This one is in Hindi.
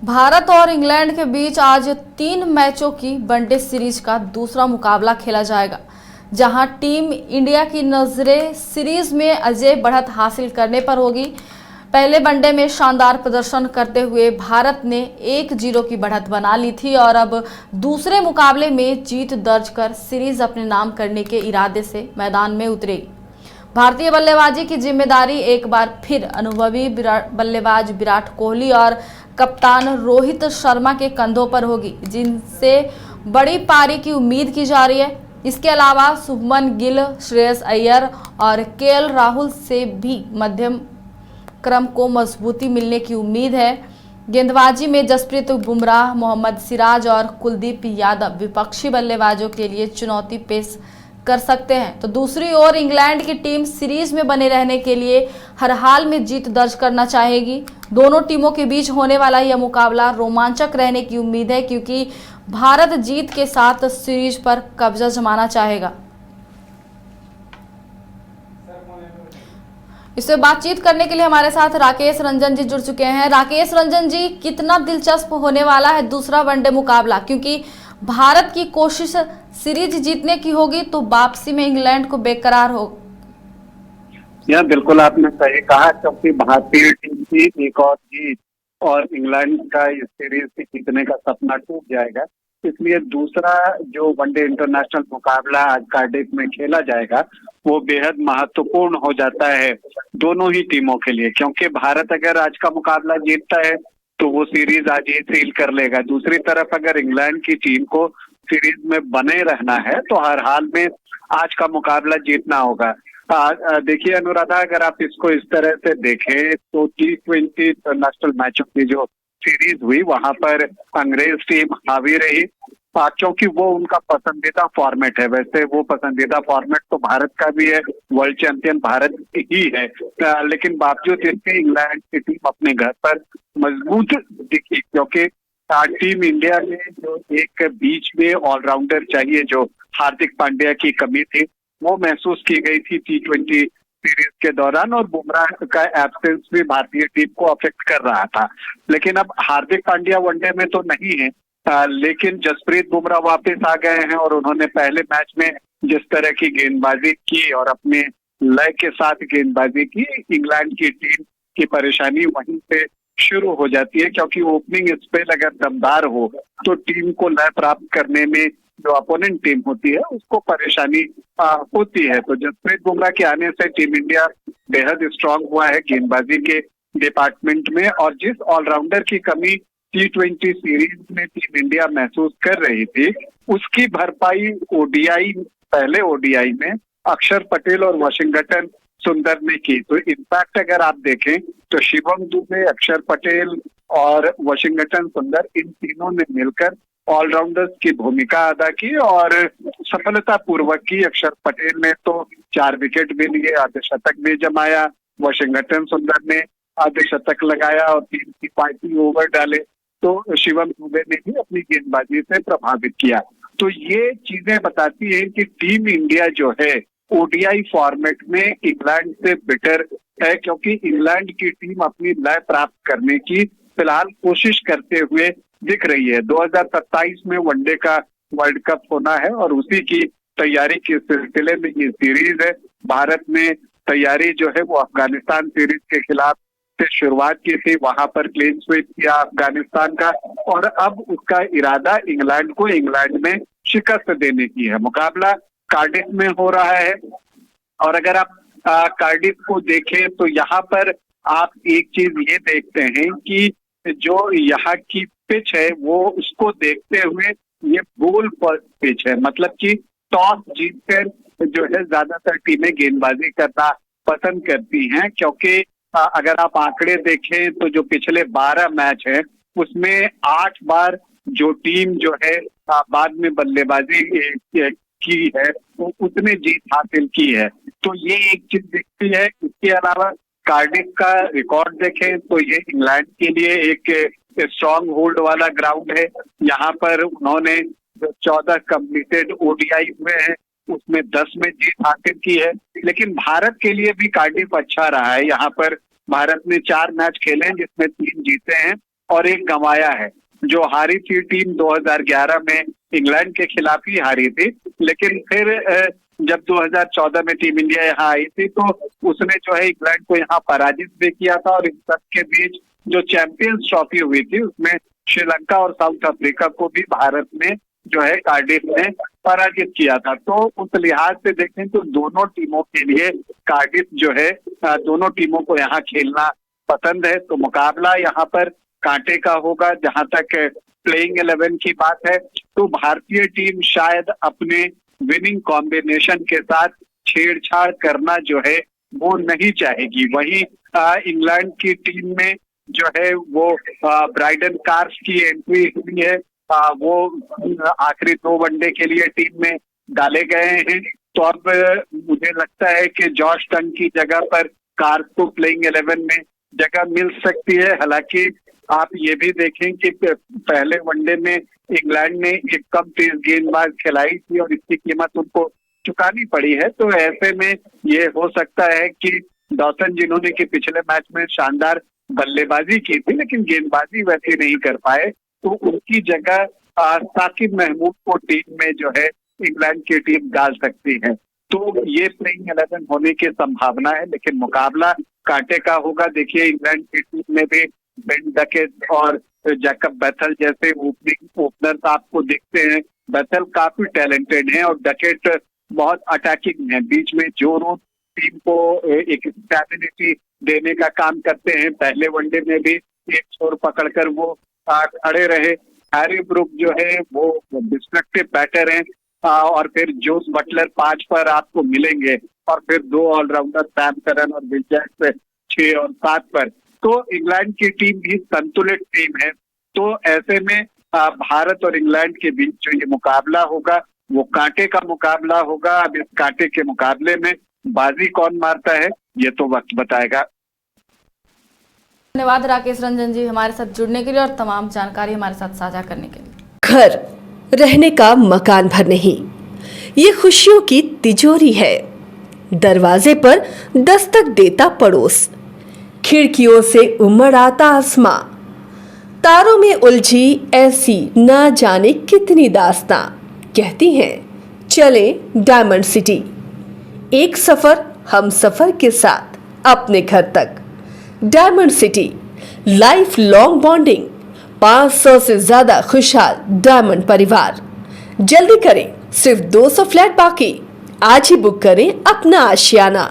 भारत और इंग्लैंड के बीच आज 3 मैचों की वनडे सीरीज का दूसरा मुकाबला खेला जाएगा, जहां टीम इंडिया की नजरें सीरीज में अजय बढ़त हासिल करने पर होगी। पहले वनडे में शानदार प्रदर्शन करते हुए भारत ने 1-0 की बढ़त बना ली थी और अब दूसरे मुकाबले में जीत दर्ज कर सीरीज अपने नाम करने के इरादे से मैदान में उतरेगी। भारतीय बल्लेबाजी की जिम्मेदारी एक बार फिर अनुभवी बल्लेबाज विराट कोहली और कप्तान रोहित शर्मा के कंधों पर होगी, जिनसे बड़ी पारी की उम्मीद की जा रही है। इसके अलावा शुभमन गिल, श्रेयस अय्यर और केएल राहुल से भी मध्यम क्रम को मजबूती मिलने की उम्मीद है। गेंदबाजी में जसप्रीत बुमराह, मोहम्मद सिराज और कुलदीप यादव विपक्षी बल्लेबाजों के लिए चुनौती पेश कर सकते हैं। तो दूसरी ओर इंग्लैंड की टीम सीरीज में बने रहने के लिए हर हाल में जीत दर्ज करना चाहेगी। दोनों टीमों के बीच होने वाला यह मुकाबला रोमांचक रहने की उम्मीद है, क्योंकि भारत जीत के साथ सीरीज पर कब्जा जमाना चाहेगा। इससे बातचीत करने के लिए हमारे साथ राकेश रंजन जी जुड़ चुके हैं। राकेश रंजन जी, कितना दिलचस्प होने वाला है दूसरा वनडे मुकाबला, क्योंकि भारत की कोशिश सीरीज जीतने की होगी तो वापसी में इंग्लैंड को बेकरार हो। यह बिल्कुल आपने सही कहा, क्योंकि भारतीय टीम की एक और जीत और इंग्लैंड का इस सीरीज से जीतने का सपना टूट जाएगा। इसलिए दूसरा जो वनडे इंटरनेशनल मुकाबला आज कार्डिफ में खेला जाएगा वो बेहद महत्वपूर्ण हो जाता है दोनों ही टीमों के लिए, क्योंकि भारत अगर आज का मुकाबला जीतता है तो वो सीरीज आज ही सील कर लेगा। दूसरी तरफ अगर इंग्लैंड की टीम को सीरीज में बने रहना है तो हर हाल में आज का मुकाबला जीतना होगा। देखिए अनुराधा, अगर आप इसको इस तरह से देखें तो T20 इंटरनेशनल मैचों की जो सीरीज हुई वहां पर अंग्रेज टीम हावी रही, क्योंकि वो उनका पसंदीदा फॉर्मेट है। वैसे वो पसंदीदा फॉर्मेट तो भारत का भी है, वर्ल्ड चैंपियन भारत ही है, लेकिन बावजूद इसके इंग्लैंड की टीम अपने घर पर मजबूत दिखी, क्योंकि टीम इंडिया में जो एक बीच में ऑलराउंडर चाहिए, जो हार्दिक पांड्या की कमी थी वो महसूस की गई थी T20 सीरीज के दौरान, और बुमराह का एब्सेंस भी भारतीय टीम को अफेक्ट कर रहा था। लेकिन अब हार्दिक पांड्या वनडे में तो नहीं है, लेकिन जसप्रीत बुमराह वापस आ गए हैं और उन्होंने पहले मैच में जिस तरह की गेंदबाजी की और अपने लय के साथ गेंदबाजी की, इंग्लैंड की टीम की परेशानी वहीं से शुरू हो जाती है, क्योंकि ओपनिंग स्पेल अगर दमदार हो तो टीम को लय प्राप्त करने में जो अपोनेंट टीम होती है उसको परेशानी होती है। तो जसप्रीत बुमराह के आने से टीम इंडिया बेहद स्ट्रांग हुआ है गेंदबाजी के डिपार्टमेंट में, और जिस ऑलराउंडर की कमी T20 सीरीज में टीम इंडिया महसूस कर रही थी उसकी भरपाई ओडीआई, पहले ओडीआई में अक्षर पटेल और वाशिंगटन सुंदर ने की। तो इनफैक्ट अगर आप देखें तो शिवम दुबे, अक्षर पटेल और वाशिंगटन सुंदर, इन तीनों ने मिलकर ऑलराउंडर्स की भूमिका अदा की और सफलता पूर्वक की। अक्षर पटेल ने तो 4 विकेट भी लिए, अर्धशतक भी जमाया, वाशिंगटन सुंदर ने अर्धशतक लगाया और 3 किफायती ओवर डाले, तो शिवम दुबे ने भी अपनी गेंदबाजी से प्रभावित किया। तो ये चीजें बताती हैं कि टीम इंडिया जो है ओडीआई फॉर्मेट में इंग्लैंड से बेटर है, क्योंकि इंग्लैंड की टीम अपनी लय प्राप्त करने की फिलहाल कोशिश करते हुए दिख रही है। 2027 में वनडे का वर्ल्ड कप होना है और उसी की तैयारी के सिलसिले में ये सीरीज है। भारत ने तैयारी जो है वो अफगानिस्तान सीरीज के खिलाफ से शुरुआत की थी, वहां पर क्लीन स्वीप किया अफगानिस्तान का, और अब उसका इरादा इंग्लैंड को इंग्लैंड में शिकस्त देने की है। मुकाबला कार्डिफ में हो रहा है, और अगर आप कार्डिफ को देखें तो यहाँ पर आप एक चीज ये देखते हैं कि जो यहाँ की पिच है वो उसको देखते हुए ये गोल पिच है, मतलब कि टॉस जीतकर जो है ज्यादातर टीमें गेंदबाजी करना पसंद करती हैं, क्योंकि अगर आप आंकड़े देखें तो जो पिछले 12 मैच है उसमें 8 बार जो टीम जो है बाद में बल्लेबाजी की है तो उसने जीत हासिल की है। तो ये एक चीज दिखती है। इसके अलावा कार्डिफ का रिकॉर्ड देखें तो ये इंग्लैंड के लिए एक स्ट्रॉन्ग होल्ड वाला ग्राउंड है। यहाँ पर उन्होंने जो 14 कंप्लीटेड ओडीआई हुए हैं उसमें 10 में जीत हासिल की है, लेकिन भारत के लिए भी कार्डिफ अच्छा रहा है। यहाँ पर भारत ने 4 मैच खेले हैं जिसमें 3 जीते हैं और एक गंवाया है। जो हारी थी टीम 2011 में इंग्लैंड के खिलाफ ही हारी थी, लेकिन फिर जब 2014 में टीम इंडिया यहाँ आई थी तो उसने जो है इंग्लैंड को यहाँ पराजित भी किया था। और इन सब के बीच जो चैंपियंस ट्रॉफी हुई थी उसमें श्रीलंका और साउथ अफ्रीका को भी भारत ने जो है कार्डिफ में पराजित किया था। तो उस लिहाज से देखें तो दोनों टीमों के लिए कार्डिफ जो है दोनों टीमों को यहाँ खेलना पसंद है। तो मुकाबला यहाँ पर कांटे का होगा। जहां तक प्लेइंग 11 की बात है तो भारतीय टीम शायद अपने विनिंग कॉम्बिनेशन के साथ छेड़छाड़ करना जो है वो नहीं चाहेगी। वहीं इंग्लैंड की टीम में जो है वो ब्राइडन कार्स की एंट्री हुई है। वो आखिरी 2 वनडे के लिए टीम में डाले गए हैं। तो अब मुझे लगता है कि जॉश टंग की जगह पर कार्स को प्लेइंग 11 में जगह मिल सकती है। हालांकि आप ये भी देखें कि पहले वनडे में इंग्लैंड ने एक कम तेज गेंदबाज खिलाई थी और इसकी कीमत उनको चुकानी पड़ी है। तो ऐसे में ये हो सकता है कि डॉसन, जिन्होंने कि पिछले मैच में शानदार बल्लेबाजी की थी लेकिन गेंदबाजी वैसे नहीं कर पाए, तो उनकी जगह साकिब महमूद को टीम में जो है इंग्लैंड की टीम डाल सकती है। तो ये प्लेइंग 11 होने की संभावना है, लेकिन मुकाबला कांटे का होगा। देखिए इंग्लैंड की टीम में भी बेन डकेट और जैकब बेथल जैसे ओपनर्स आपको दिखते हैं। बेथल काफी टैलेंटेड हैं और डकेट बहुत अटैकिंग है। बीच में जोरों टीम को एक स्टेबिलिटी देने का काम करते हैं। पहले वनडे में भी एक छोर पकड़कर वो खड़े रहे। हैरी ब्रुक जो है वो डिस्ट्रक्टिव बैटर हैं और फिर जोस बटलर 5 पर आपको मिलेंगे और फिर 2 ऑलराउंडर सैम करन और विल जैक्स 6 और 7 पर। तो इंग्लैंड की टीम भी संतुलित टीम है। तो ऐसे में भारत और इंग्लैंड के बीच जो ये मुकाबला होगा वो कांटे का मुकाबला होगा। अब इस कांटे के मुकाबले में बाजी कौन मारता है ये तो वक्त बताएगा। धन्यवाद राकेश रंजन जी हमारे साथ जुड़ने के लिए और तमाम जानकारी हमारे साथ साझा करने के लिए। घर रहने का मकान भर नहीं, ये खुशियों की तिजोरी है। दरवाजे पर दस्तक देता पड़ोस, खिड़कियों से उमड़ आता आसमां, तारों में उलझी ऐसी ना जाने कितनी दास्तां। कहती हैं चले डायमंड सिटी, एक सफर हम सफर के साथ अपने घर तक। Diamond city, life long bonding, 500 से ज्यादा खुशहाल डायमंड परिवार। जल्दी करें, सिर्फ 200 फ्लैट बाकी। आज ही बुक करें अपना आशियाना।